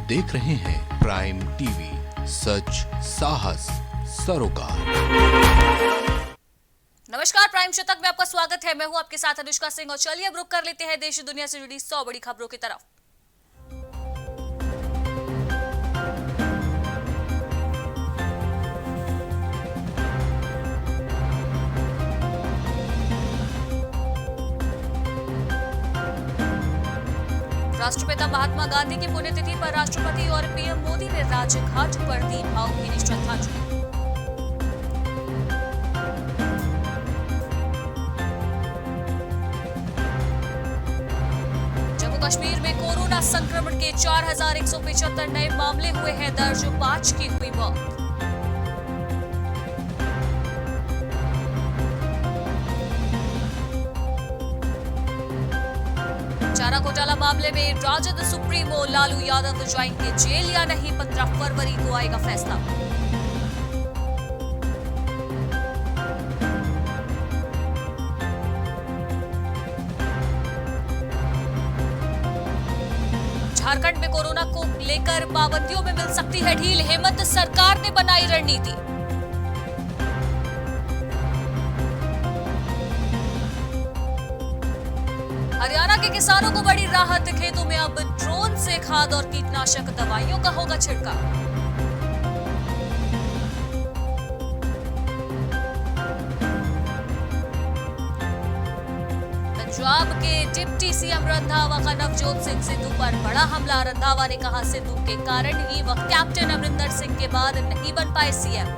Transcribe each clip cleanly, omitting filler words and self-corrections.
देख रहे हैं प्राइम टीवी, सच साहस सरोकार। नमस्कार, प्राइम शतक में आपका स्वागत है। मैं हूं आपके साथ अनुष्का सिंह और चलिए अब रुक कर लेते हैं देश दुनिया से जुड़ी 100 बड़ी खबरों की तरफ। राष्ट्रपिता महात्मा गांधी की पुण्यतिथि पर राष्ट्रपति और पीएम मोदी ने राजघाट पर दी भावभीनी श्रद्धांजलि। जम्मू कश्मीर में कोरोना संक्रमण के 4175 नए मामले हुए हैं दर्ज, 5 की हुई मौत। चारा घोटाला मामले में राजद सुप्रीमो लालू यादव जाएंगे जेल या नहीं, 15 फरवरी को आएगा फैसला। झारखंड में कोरोना को लेकर पाबंदियों में मिल सकती है ढील, हेमंत सरकार ने बनाई रणनीति। हरियाणा के किसानों को बड़ी राहत, खेतों में अब ड्रोन से खाद और कीटनाशक दवाइयों का होगा छिड़काव। पंजाब के डिप्टी सीएम रंधावा का नवजोत सिंह सिद्धू पर बड़ा हमला। रंधावा ने कहा सिद्धू के कारण ही वह कैप्टन अमरिंदर सिंह के बाद नहीं बन पाए सीएम।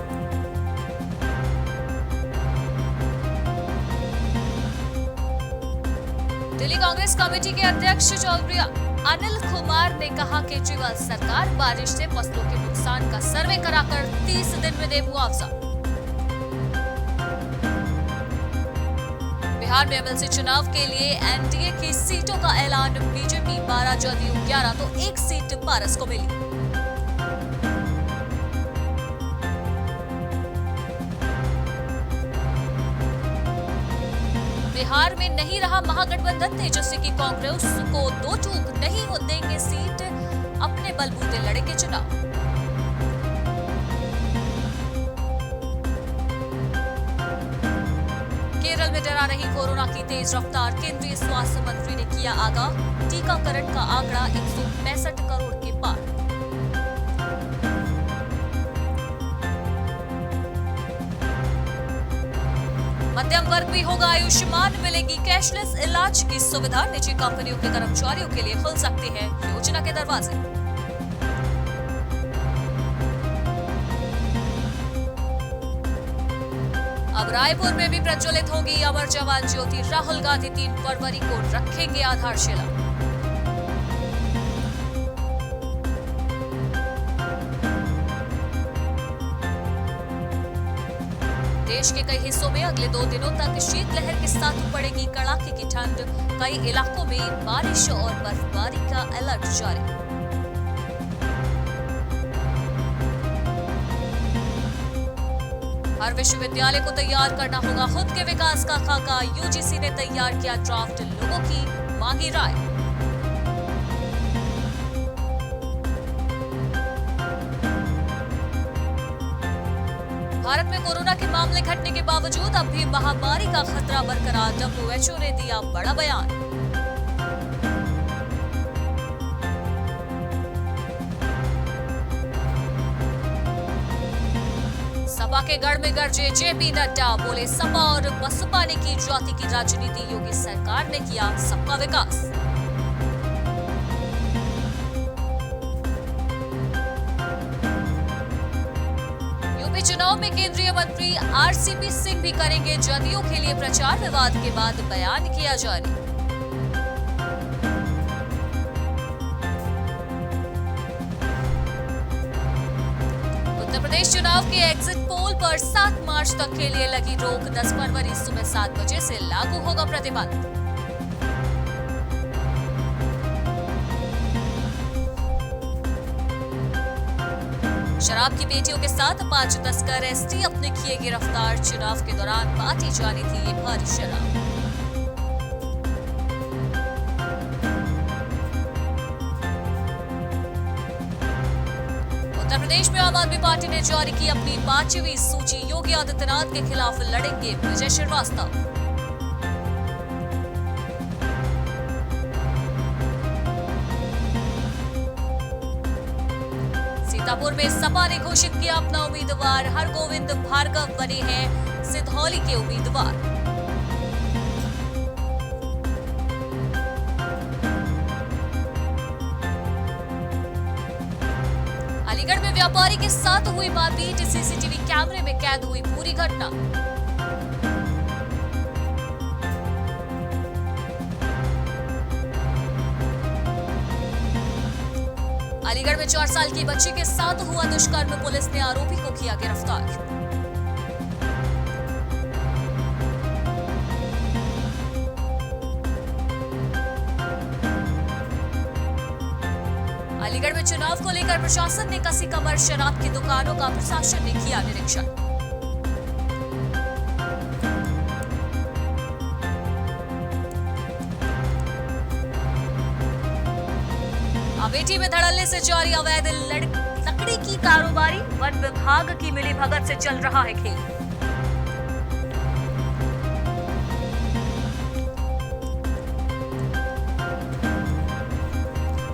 दिल्ली कांग्रेस कमेटी के अध्यक्ष चौधरी अनिल कुमार ने कहा केजरीवाल सरकार बारिश से फसलों के नुकसान का सर्वे कराकर 30 दिन में दे मुआवजा। बिहार में एमएलसी चुनाव के लिए एनडीए की सीटों का ऐलान। बीजेपी 12, जदयू 11 तो एक सीट पारस को मिली। बिहार में नहीं रहा महागठबंधन, तेजस्वी की कांग्रेस को 2 टूक नहीं हो देंगे सीट, अपने बलबूते लड़ेंगे चुनाव। केरल में डरा रही कोरोना की तेज रफ्तार, केंद्रीय स्वास्थ्य मंत्री ने किया आगाह। टीकाकरण का आंकड़ा 165 करोड़ के पार। मध्यम वर्ग भी होगा आयुष्मान, मिलेगी कैशलेस इलाज की सुविधा। निजी कंपनियों के कर्मचारियों के लिए खुल सकते हैं योजना के दरवाजे। अब रायपुर में भी प्रज्वलित होगी अमर जवान ज्योति। राहुल गांधी 3 फरवरी को रखेंगे आधारशिला। देश के कई हिस्सों में अगले 2 दिनों तक शीतलहर के साथ पड़ेगी कड़ाके की ठंड। कई इलाकों में बारिश और बर्फबारी का अलर्ट जारी। हर विश्वविद्यालय को तैयार करना होगा खुद के विकास का खाका। यूजीसी ने तैयार किया ड्राफ्ट, लोगों की मांगी राय। भारत में कोरोना के मामले घटने के बावजूद अब भी महामारी का खतरा बरकरार। डब्ल्यूएचओ ने दिया बड़ा बयान। सपा के गढ़ में गरजे जेपी नड्डा, बोले सपा और बसपा ने की जाति की राजनीति, योगी सरकार ने किया सबका विकास। चुनाव में केंद्रीय मंत्री आरसीपी सिंह भी करेंगे जदयू के लिए प्रचार। विवाद के बाद बयान किया जारी। उत्तर प्रदेश चुनाव के एग्जिट पोल पर 7 मार्च तक के लिए लगी रोक। 10 फरवरी सुबह 7 बजे से लागू होगा प्रतिबंध। शराब की पेटियों के साथ 5 तस्कर एसटीएफ ने किए गिरफ्तार। चुनाव के दौरान बांटी जानी थी ये भारी शराब। उत्तर प्रदेश में आम आदमी पार्टी ने जारी की अपनी 5वीं सूची। योगी आदित्यनाथ के खिलाफ लड़ेंगे विजय श्रीवास्तव। सीतापुर में सपा ने घोषित किया अपना उम्मीदवार। हरगोविंद भार्गव बने हैं सिधौली के उम्मीदवार। अलीगढ़ में व्यापारी के साथ हुई मारपीट। सीसीटीवी कैमरे में कैद हुई पूरी घटना। अलीगढ़ में 4 साल की बच्ची के साथ हुआ दुष्कर्म। पुलिस ने आरोपी को किया गिरफ्तार। अलीगढ़ में चुनाव को लेकर प्रशासन ने कसी कमर। शराब की दुकानों का प्रशासन ने किया निरीक्षण। अमेठी में धड़ल्ले से जारी अवैध लकड़ी की कारोबारी। वन विभाग की मिलीभगत से चल रहा है खेल।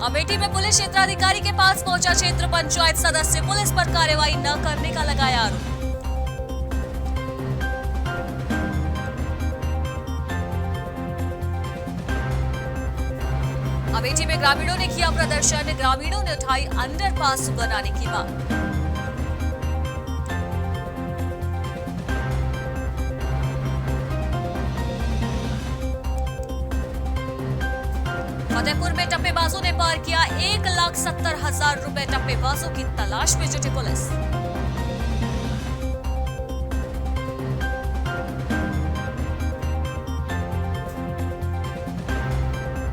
अमेठी में पुलिस क्षेत्राधिकारी के पास पहुंचा क्षेत्र पंचायत सदस्य। पुलिस पर कार्रवाई न करने का लगाया आरोप। अमेठी में ग्रामीणों ने किया प्रदर्शन। ग्रामीणों ने उठाई अंडरपास बनाने की मांग। फतेहपुर में टप्पेबाजों ने पार किया 1,70,000 रुपए। टप्पेबाजों की तलाश में जुटी पुलिस।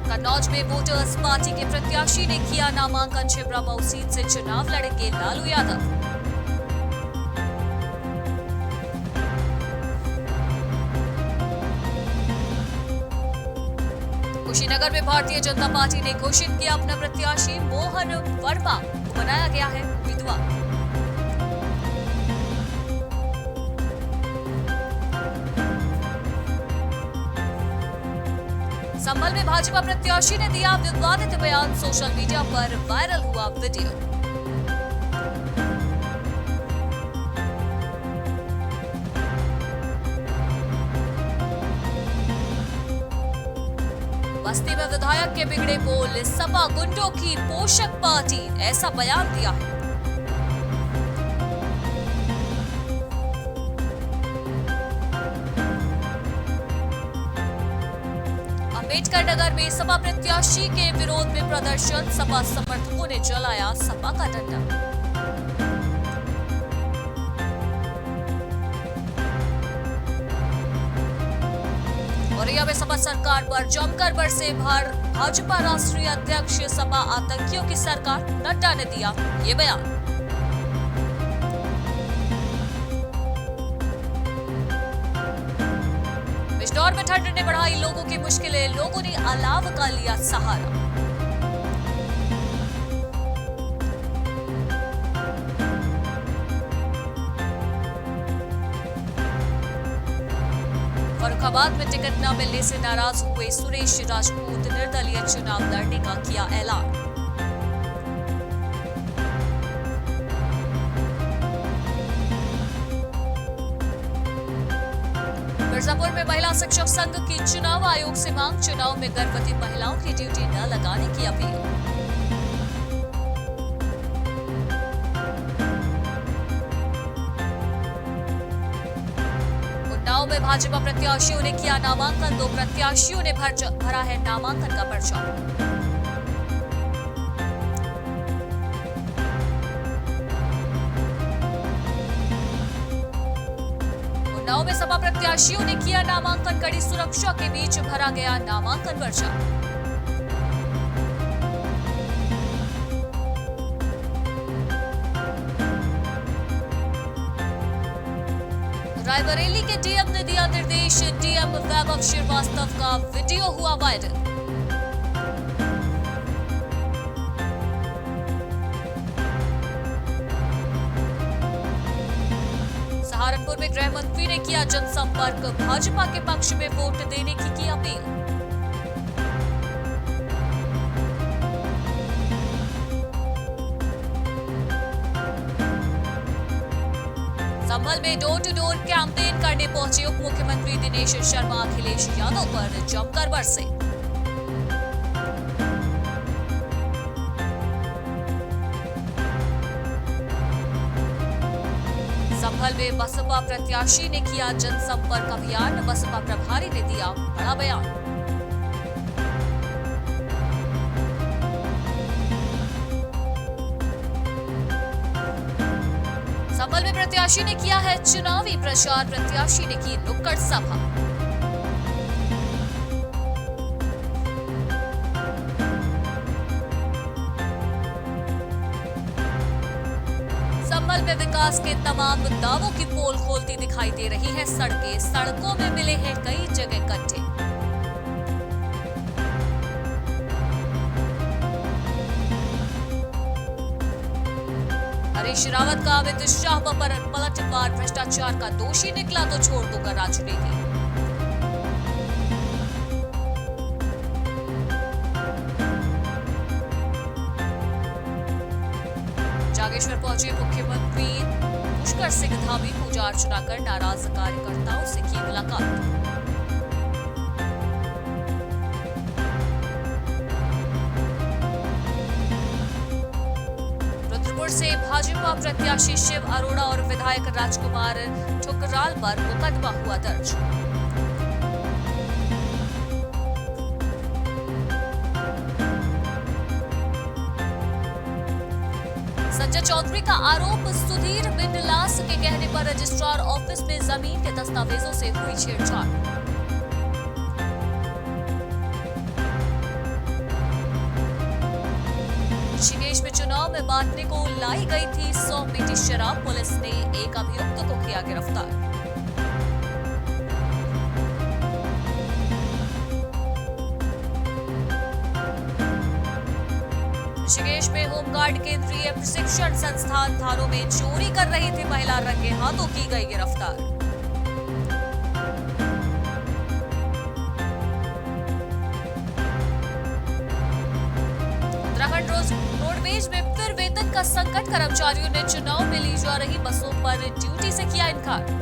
कन्नौज में वोटर्स पार्टी के प्रत्याशी ने किया नामांकन। छिबरामऊ सीट से चुनाव लड़ेंगे लालू यादव। कुशीनगर में भारतीय जनता पार्टी ने घोषित किया अपना प्रत्याशी। मोहन वर्मा को बनाया गया है उम्मीदवार। संभल में भाजपा प्रत्याशी ने दिया विवादित बयान। सोशल मीडिया पर वायरल हुआ वीडियो। बस्ती में विधायक के बिगड़े बोल। सपा गुंडों की पोषक पार्टी, ऐसा बयान दिया है। अम्बेडकर नगर में सपा प्रत्याशी के विरोध में प्रदर्शन। सपा समर्थकों ने जलाया सपा का डंडा। औरैया में सपा सरकार पर जमकर बरसे भाजपा राष्ट्रीय अध्यक्ष। सपा आतंकियों की सरकार, नड्डा ने दिया ये बयान। बिजनौर में ठंड ने बढ़ाई लोगों की मुश्किलें। लोगों ने अलाव का लिया सहारा। फर्रुखाबाद में टिकट न मिलने से नाराज हुए सुरेश राजपूत। निर्दलीय चुनाव लड़ने का किया ऐलान। मिर्जापुर में महिला शिक्षक संघ की चुनाव आयोग से मांग। चुनाव में गर्भवती महिलाओं की ड्यूटी न लगाने की अपील। उन्नाव में भाजपा प्रत्याशियों ने किया नामांकन। 2 प्रत्याशियों ने भरा है नामांकन का पर्चा। उन्नाव में सपा प्रत्याशियों ने किया नामांकन। कड़ी सुरक्षा के बीच भरा गया नामांकन पर्चा। रायबरेली के डीएम ने दिया निर्देश। डीएम वैभव श्रीवास्तव का वीडियो हुआ वायरल। सहारनपुर में गृह मंत्री ने किया जनसंपर्क, भाजपा के पक्ष में वोट देने की अपील। संभल में डोर टू डोर कैंपेन करने पहुंचे उप मुख्यमंत्री दिनेश शर्मा अखिलेश यादव पर जमकर बरसे। संभल में बसपा प्रत्याशी ने किया जनसंपर्क अभियान, बसपा प्रभारी ने दिया बड़ा बयान। संभल में प्रत्याशी ने किया है चुनावी प्रचार, प्रत्याशी ने की नुक्कड़ सभा। संभल में विकास के तमाम दावों की पोल खोलती दिखाई दे रही है सड़कें, सड़कों में मिले हैं कई जगह गड्ढे। हरीश रावत का अमित शाह पर पलटवार, भ्रष्टाचार का दोषी निकला तो छोड़ दूंगा राजनीति। जागेश्वर पहुंचे मुख्यमंत्री पुष्कर सिंह धामी, पूजा अर्चना कर नाराज कार्यकर्ताओं से की मुलाकात। रुद्रपुर से भाजपा प्रत्याशी शिव अरोड़ा और विधायक राजकुमार ठुकराल पर मुकदमा हुआ दर्ज। संजय चौधरी का आरोप, सुधीर बिंदलास के कहने पर रजिस्ट्रार ऑफिस में जमीन के दस्तावेजों से हुई छेड़छाड़। ऋषिकेश में चुनाव में बांटने को लाई गई थी 100 पेटी शराब, पुलिस ने एक अभियुक्त को किया गिरफ्तार। ऋषिकेश में होमगार्ड केंद्रीय प्रशिक्षण संस्थान थानों में चोरी कर रही थी महिला, रंगे हाथों की गई गिरफ्तार। उत्तराखंड रोडवेज में फिर वेतन का संकट, कर्मचारियों ने चुनाव में ली जा रही बसों पर ड्यूटी से किया इनकार।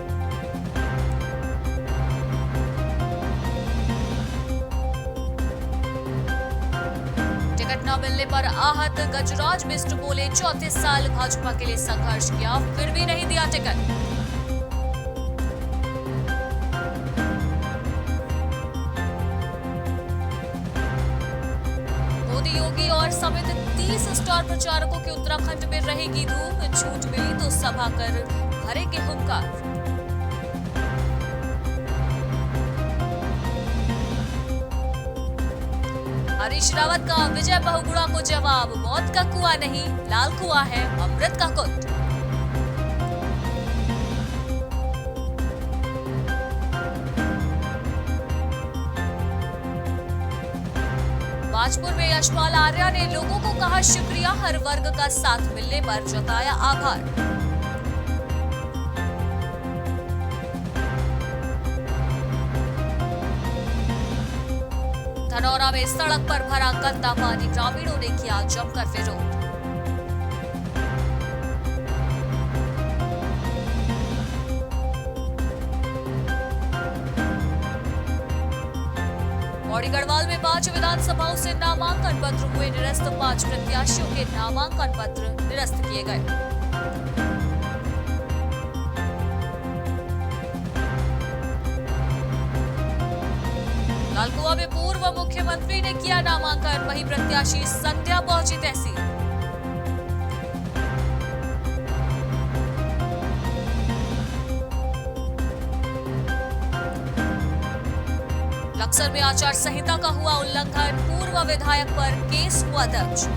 न मिलने पर आहत गजराज मिश्र बोले 34 साल भाजपा के लिए संघर्ष किया, फिर भी नहीं दिया टिकट। मोदी, योगी और समेत 30 स्टार प्रचारकों की उत्तराखंड में रहेगी धूम, छूट मिली तो सभा कर भरेंगे हुंकार। हरीश रावत का विजय बहुगुणा को जवाब, मौत का कुआं नहीं लाल कुआं है अमृत का कुंड। बाजपुर में यशपाल आर्या ने लोगों को कहा शुक्रिया, हर वर्ग का साथ मिलने पर जताया आभार। धनौरा में सड़क पर भरा गंदा पानी, ग्रामीणों ने किया जमकर विरोध। पौड़ी गढ़वाल में 5 विधानसभाओं से नामांकन पत्र हुए निरस्त, 5 प्रत्याशियों के नामांकन पत्र निरस्त किए गए। लालकुआ में पूर्व मुख्यमंत्री ने किया नामांकन, वहीं प्रत्याशी संध्या पहुंची तहसील। लक्सर में आचार संहिता का हुआ उल्लंघन, पूर्व विधायक पर केस हुआ दर्ज।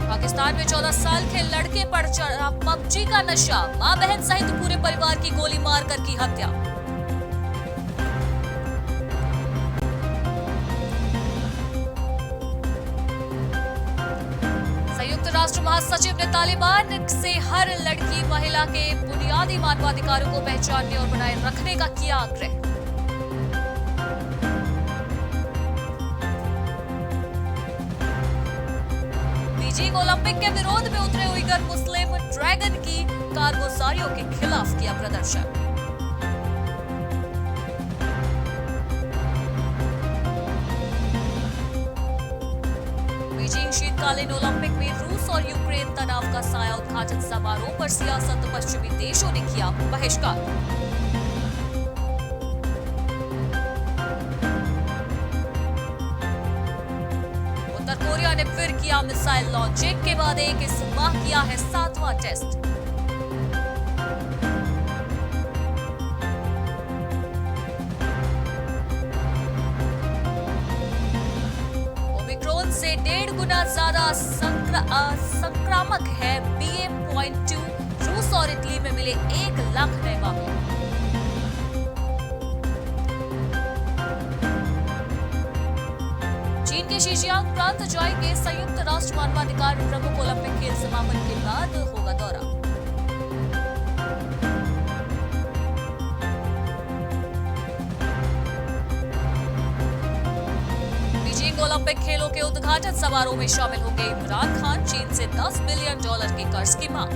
पाकिस्तान में 14 साल के लड़के पर चढ़ा पबजी का नशा, मां बहन सहित पूरे परिवार की गोली मारकर की हत्या। राष्ट्र महासचिव ने तालिबान से हर लड़की महिला के बुनियादी मानवाधिकारों को पहचानने और बनाए रखने का किया आग्रह। बीजिंग ओलंपिक के विरोध में उतरे उइगर मुस्लिम ड्रैगन की कारगुजारियों के खिलाफ किया प्रदर्शन। बीजिंग शीतकालीन ओलंपिक में रूस और यूक्रेन तनाव का साया उद्घाटन समारोह पर सियासत पश्चिमी देशों ने किया बहिष्कार। उत्तर कोरिया ने फिर किया मिसाइल लॉन्चिंग के बाद इस माह किया है 7वां टेस्ट। ओमिक्रॉन से 1.5 गुना ज्यादा संक्रामक है BA.2। रूस और इटली में मिले 1 लाख नए मामले। चीन के शीशियांग प्रांत जाएंगे संयुक्त राष्ट्र मानवाधिकार प्रमुख। ओलंपिक खेल समापन के बाद होगा दौरा। बीजिंग ओलंपिक खेलों के उद्घाटन समारोह में शामिल होंगे इमरान खान। चीन से $10 बिलियन के कर्ज की मांग।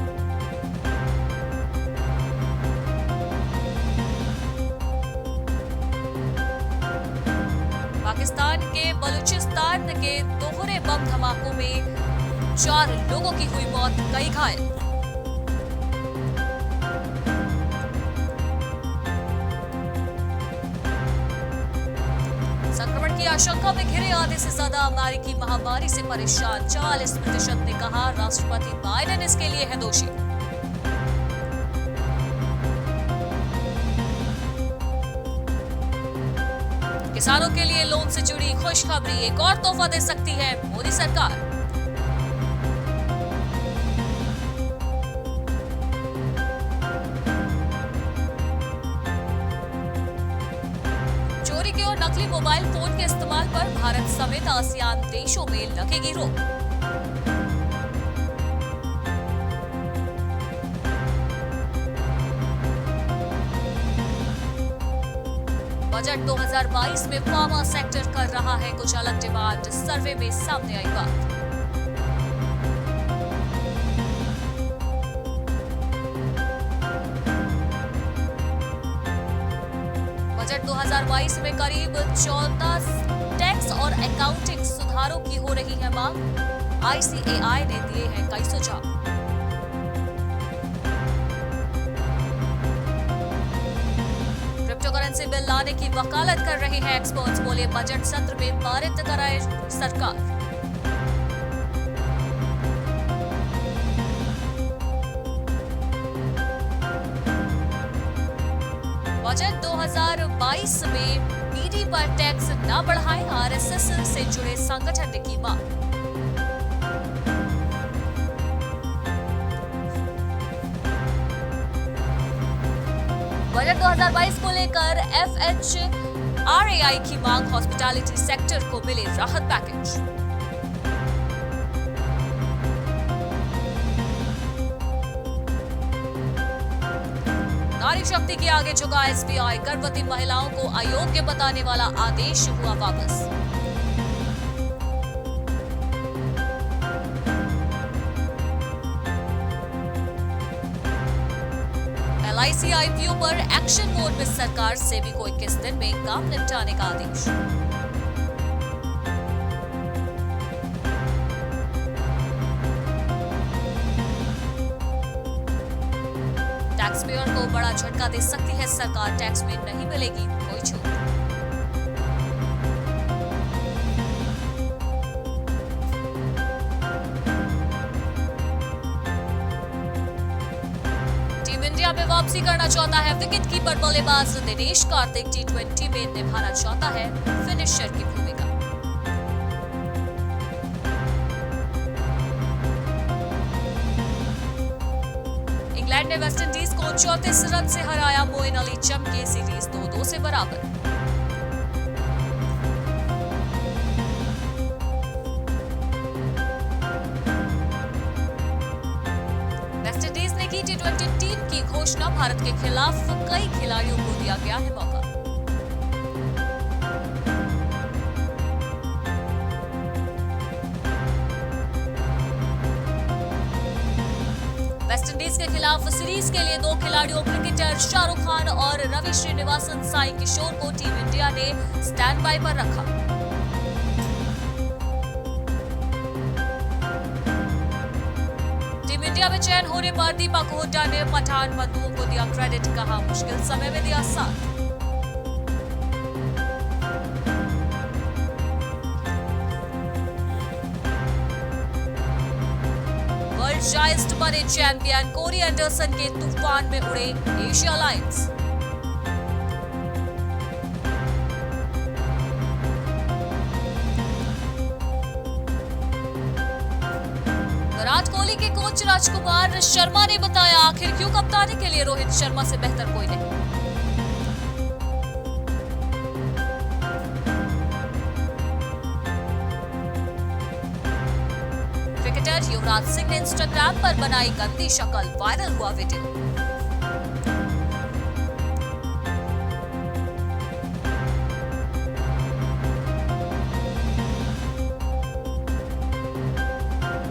पाकिस्तान के बलूचिस्तान के दोहरे बम धमाकों में 4 लोगों की हुई मौत, कई घायल। संक्रमण की आशंका में घिरे आधे से ज्यादा अमेरिकी महामारी से परेशान। 44% ने कहा राष्ट्रपति बाइडेन इसके लिए है दोषी। किसानों के लिए लोन से जुड़ी खुशखबरी। एक और तोहफा दे सकती है मोदी सरकार। चोरी के और नकली मोबाइल फोन के इस्तेमाल पर भारत समेत आसियान देशों में लगेगी रोक। बजट 2022 में फार्मा सेक्टर कर रहा है कुछ अलग डिमांड। सर्वे में सामने आई बात। बजट 2022 में करीब 14 टैक्स और अकाउंटिंग सुधारों की हो रही है मांग। ICAI ने दिए हैं कई सुझाव। क्रिप्टोकरेंसी बिल लाने की वकालत कर रहे हैं एक्सपर्ट्स। बोले बजट सत्र में पारित कराए सरकार। बजट 2022 में बीडी पर टैक्स न बढ़ाएं। RSS से जुड़े संगठन ने की मांग। बजट 2022 को लेकर FHRAI की मांग। हॉस्पिटैलिटी सेक्टर को मिले राहत पैकेज। नारी शक्ति के आगे झुका SBI। गर्भवती महिलाओं को अयोग्य बताने वाला आदेश हुआ वापस। LIC IPO पर एक्शन मोड में सरकार से भी कोई 21 दिन में काम निपटाने का आदेश। टैक्स पेयर को बड़ा झटका दे सकती है सरकार। टैक्स में नहीं मिलेगी कोई छूट। इंडिया में वापसी करना चाहता है विकेट कीपर बल्लेबाज दिनेश कार्तिक। T20 में निभाना चाहता है फिनिशर की भूमिका। इंग्लैंड ने वेस्टइंडीज को 34 रन से हराया। मोइन अली चमके। सीरीज 2-2 से बराबर। करेगी टी20 टीम की घोषणा। भारत के खिलाफ कई खिलाड़ियों को दिया गया है मौका। वेस्टइंडीज के खिलाफ सीरीज के लिए 2 खिलाड़ियों क्रिकेटर शाहरुख खान और रवि श्रीनिवासन साई किशोर को टीम इंडिया ने स्टैंड बाय पर रखा। टीम इंडिया में चयन होने पर दीपक हुड्डा ने पठान बंधुओं को दिया क्रेडिट, कहा मुश्किल समय में दिया साथ। वर्ल्ड चाइल्ड बने चैंपियन, कोरी एंडरसन के तूफान में उड़े एशिया लायंस। विराट कोहली के कोच राजकुमार शर्मा ने बताया आखिर क्यों कप्तानी के लिए रोहित शर्मा से बेहतर कोई नहीं। क्रिकेटर युवराज सिंह ने इंस्टाग्राम पर बनाई गंदी शक्ल, वायरल हुआ वीडियो।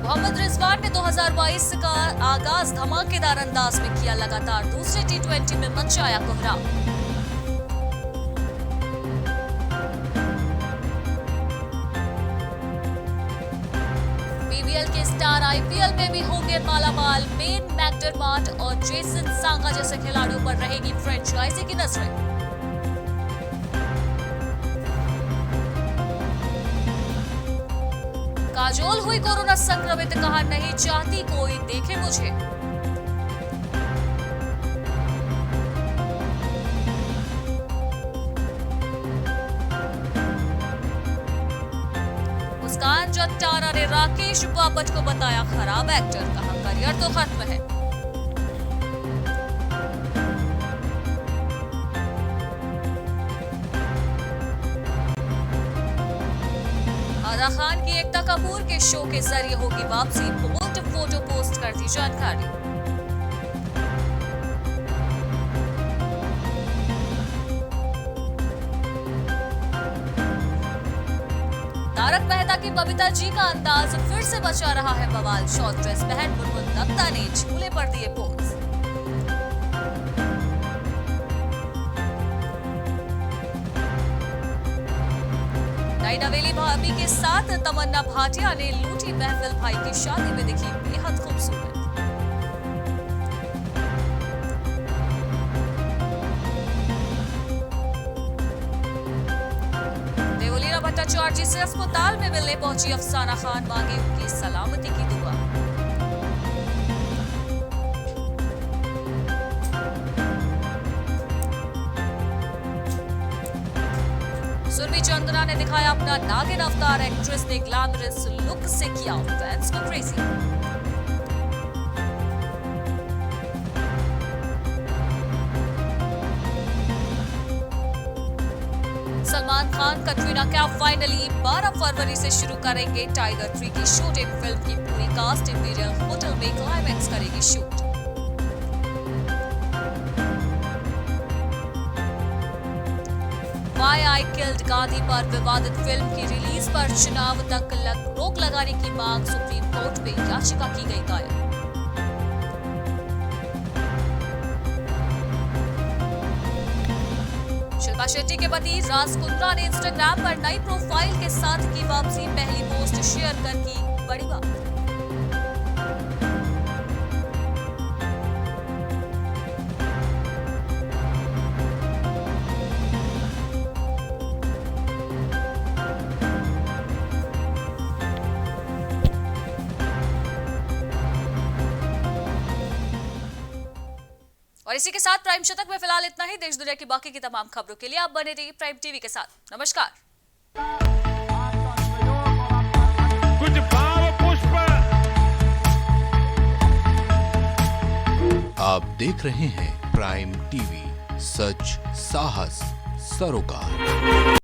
मोहम्मद रिजवान ने 2022 का आगाज धमाकेदार अंदाज में किया, लगातार दूसरे टी20 में मचाया कोहराम। बीबीएल के स्टार आईपीएल में भी होंगे मालामाल। बेन मैकडरमॉट और जेसन सांगा जैसे खिलाड़ियों पर रहेगी फ्रेंचाइजी की नजरें। काजोल हुई कोरोना संक्रमित, कहा नहीं चाहती कोई देखे मुझे। मुस्कान जट्टारा ने राकेश बापट को बताया खराब एक्टर, कहा करियर तो खत्म है। आदा खान की एकता कपूर के शो के जरिए होगी वापसी, बोल्ड फोटो पोस्ट कर दी जानकारी। तारक मेहता की बबीता जी का अंदाज फिर से बचा रहा है बवाल। शॉर्ट ड्रेस पहन मुनमुन दत्ता ने झूले पर दिए पोज। नई नवेली भाभी के साथ तमन्ना भाटिया ने लूटी महफिल, भाई की शादी में दिखी बेहद खूबसूरत। देवलीना भट्टाचार्य से अस्पताल में मिलने पहुंची अफसाना खान, मांगी उनकी सलामती की दुआ। सुरभि चंद्रा ने दिखाया अपना नागिन अवतार, एक्ट्रेस ने ग्लैमरस लुक से किया फैंस को क्रेजी। सलमान खान कटरीना कैफ फाइनली 12 फरवरी से शुरू करेंगे टाइगर 3 की शूटिंग। फिल्म की पूरी कास्ट इंपीरियल होटल में क्लाइमैक्स करेगी shoot. Why I Killed Gandhi पर विवादित फिल्म की रिलीज पर चुनाव तक रोक लगाने की मांग, सुप्रीम कोर्ट में याचिका की गई दायर। शिल्पा शेट्टी के पति राज कुंद्रा ने इंस्टाग्राम पर नई प्रोफाइल के साथ की वापसी, पहली पोस्ट शेयर कर की बड़ी बात। और इसी के साथ प्राइम शतक में फिलहाल इतना ही। देश दुनिया की बाकी की तमाम खबरों के लिए आप बने रहिए प्राइम टीवी के साथ। नमस्कार। कुछ भाव पुष्प। आप देख रहे हैं प्राइम टीवी, सच साहस सरोकार।